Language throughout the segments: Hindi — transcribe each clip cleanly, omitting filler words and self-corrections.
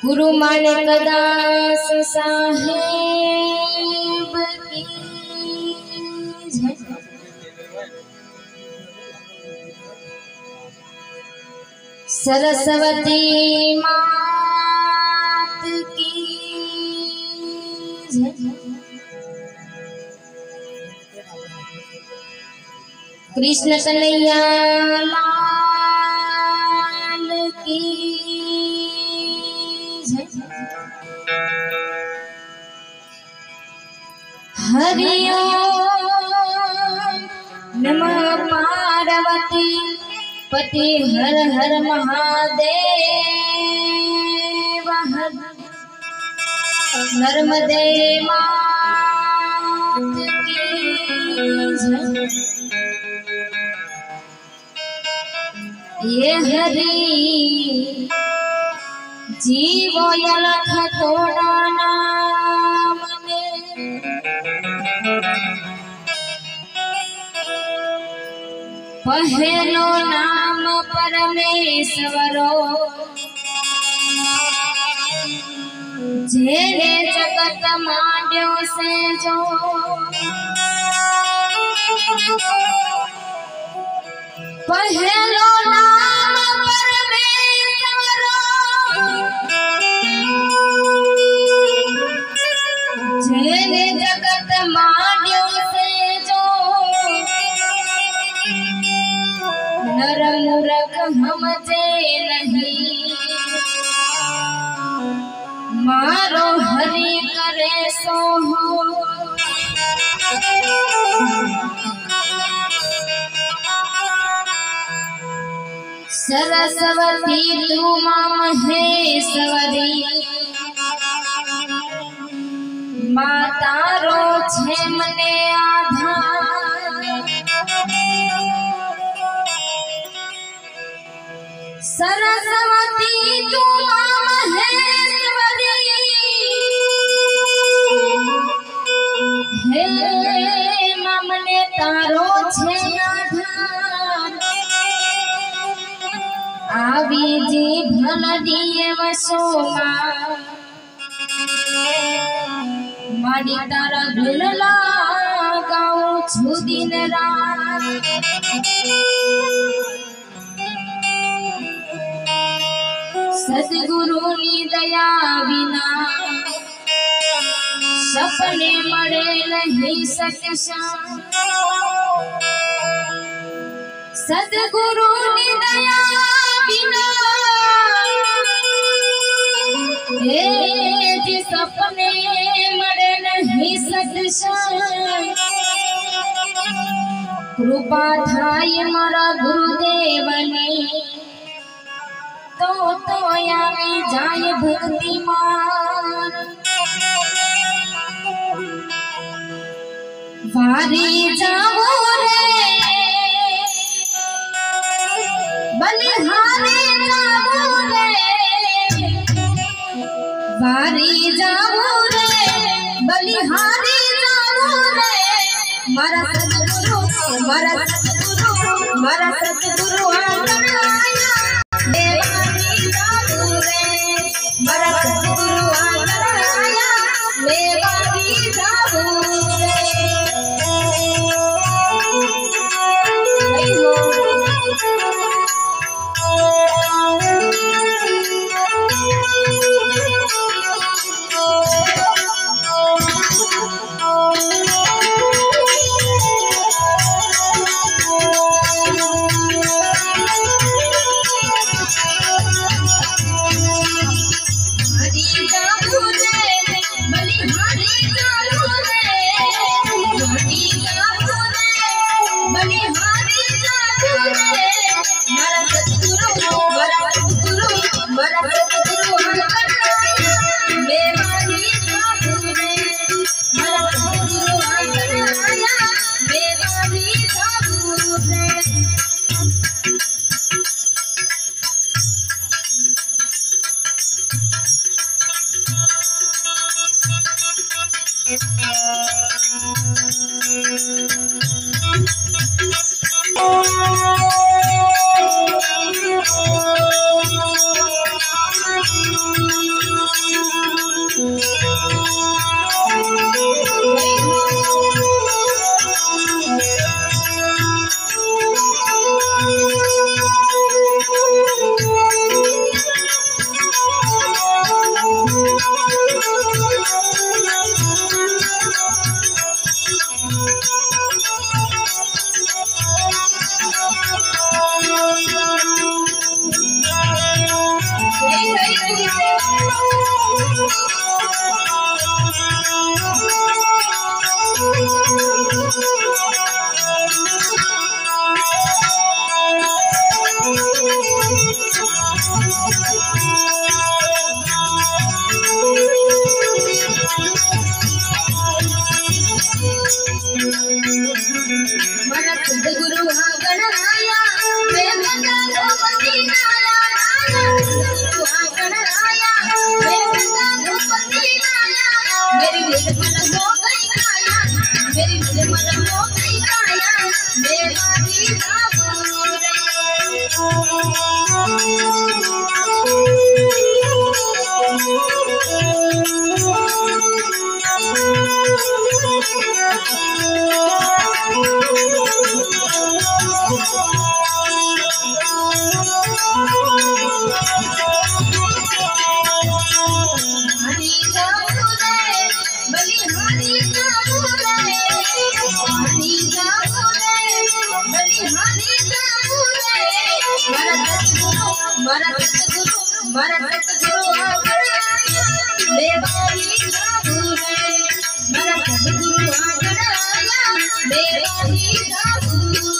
गुरु माणिक दास साहेब की जय। सरस्वती मात की जय। कृष्ण कन्हैया लाल की जय। हरि ओम नमः पार्वती पति हर हर महादेव हर नर्मदे मात की जय। ये हरि जीवो यलख तोड़ा नाम पहलो नाम परमेश्वरो जेने जगत मांड्यो से जो पहलो नाम परमेश्वरो जेने जगत मांड्यो से जो नर मूर्ख हमजे नहीं मारो हरि करे सो हो। सरस्वती तू महेश्वरी माता रो छे मने आधार। सरस्वती तू महेश्वरी हे मने तारो छे आधार। आवी जी भलडीए वसोमा माडी तारा गुण लगाऊं छु दिन रात। सद्गुरु नी दया विना सपने मरे नहीं सकशा। सद्गुरु नी दया बिना हे जी सपने मरे नहीं सकशा। कृपा थाई मारा गुरुदेवनी तो आवी जाय भक्ति मान। वारी जाओ रे बलिहारी जाओ रे वारी जाओ रे बलिहारी जाओ रे। मारा सतगुरु मारा सतगुरु मारा सतगुरु आंगन आया मेवारी जाओ रे। मारा सतगुरु आंगन आया मेवारी जाओ रे। मारा सद्गुरु आंगण आया वे बंदा गोपति आया सद्गुरु आंगण आया वे बंदा गोपति आया मेरी निर्मल हो गई काया मेरी निर्मल हो गई काया मेरा दीदा मारा सद्गुरु आंगण आया बेवारी जाबू रे मारा सद्गुरु आंगण आया बेवारी जाबू रे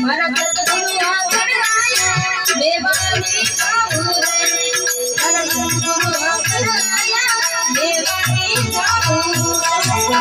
मारा सद्गुरु आंगण आया बेवारी जाबू रे मारा सद्गुरु आंगण आया बेवारी जाबू रे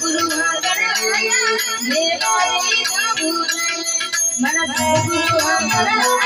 गुरु गणराया देवारी का भूषण मन गुरु गणराया